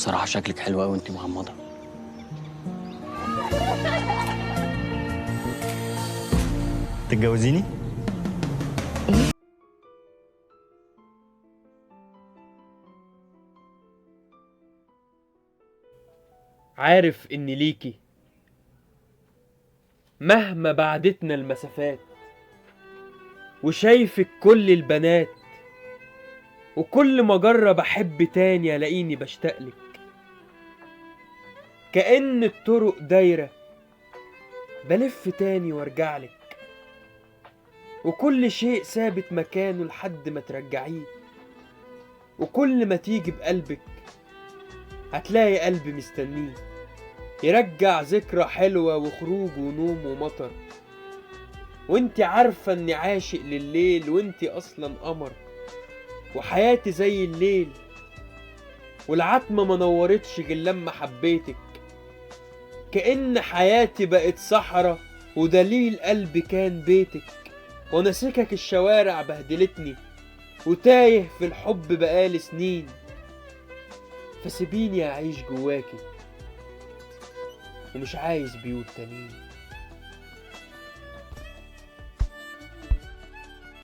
بصراحة شكلك حلو قوي وانت مغمضة. تتجوزيني؟ عارف إني ليكي مهما بعدتنا المسافات، وشايفك كل البنات، وكل ما أجرب أحب تاني ألاقيني بشتاقلك. كأن الطرق دايرة بلف تاني وارجعلك، وكل شيء ثابت مكانه لحد ما ترجعيه. وكل ما تيجي بقلبك هتلاقي قلبي مستنيه، يرجع ذكرى حلوة وخروج ونوم ومطر. وانتي عارفة اني عاشق لليل، وانتي اصلا قمر، وحياتي زي الليل، والعتمة ما نورتش غير لما حبيتك. كأن حياتي بقت صحرا ودليل قلبي كان بيتك. وانا سكك الشوارع بهدلتني، وتايه في الحب بقالي سنين. فسيبيني اعيش جواكي، ومش عايز بيوت تانيين.